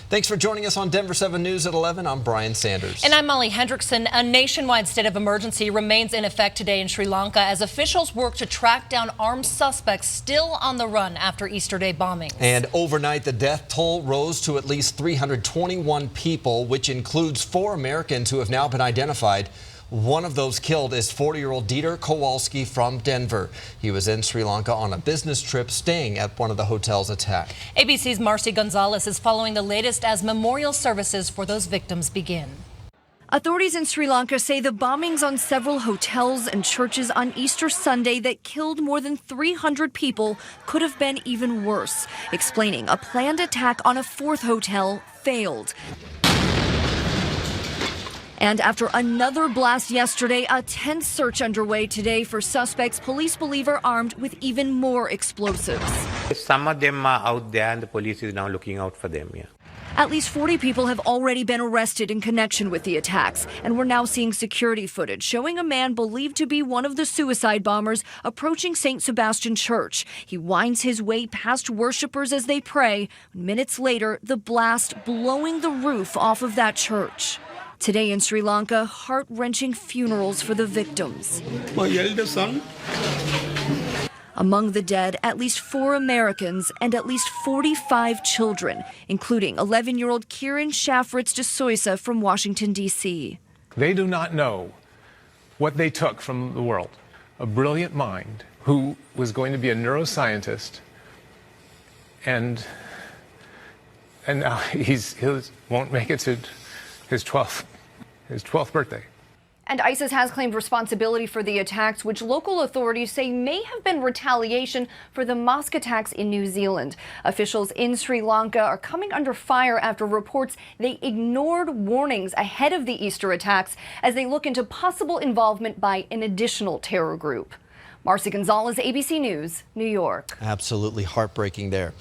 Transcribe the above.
Thanks for joining us on Denver 7 News at 11. I'm Brian Sanders. And I'm Molly Hendrickson. A nationwide state of emergency remains in effect today in Sri Lanka as officials work to track down armed suspects still on the run after Easter Day bombings. And overnight, the death toll rose to at least 321 people, which includes 4 Americans who have now been identified. One of those killed is 40-year-old Dieter Kowalski from Denver. He was in Sri Lanka on a business trip, staying at one of the hotels attacked. ABC's Marcy Gonzalez is following the latest as memorial services for those victims begin. Authorities in Sri Lanka say the bombings on several hotels and churches on Easter Sunday that killed more than 300 people could have been even worse, explaining a planned attack on a 4th hotel failed. And after another blast yesterday, a tense search underway today for suspects police believe are armed with even more explosives. Some of them are out there and the police is now looking out for them. Yeah. At least 40 people have already been arrested in connection with the attacks, and we're now seeing security footage showing a man believed to be one of the suicide bombers approaching St. Sebastian Church. He winds his way past worshipers as they pray. Minutes later, the blast blowing the roof off of that church. Today in Sri Lanka, heart-wrenching funerals for the victims. My eldest son. Among the dead, at least 4 Americans and at least 45 children, including 11-year-old Kieran Shafritz de Soysa from Washington, D.C. They do not know what they took from the world. A brilliant mind who was going to be a neuroscientist, and now he won't make it to his 12th birthday. And ISIS has claimed responsibility for the attacks, which local authorities say may have been retaliation for the mosque attacks in New Zealand. Officials in Sri Lanka are coming under fire after reports they ignored warnings ahead of the Easter attacks as they look into possible involvement by an additional terror group. Marcy Gonzalez, ABC News, New York. Absolutely heartbreaking there.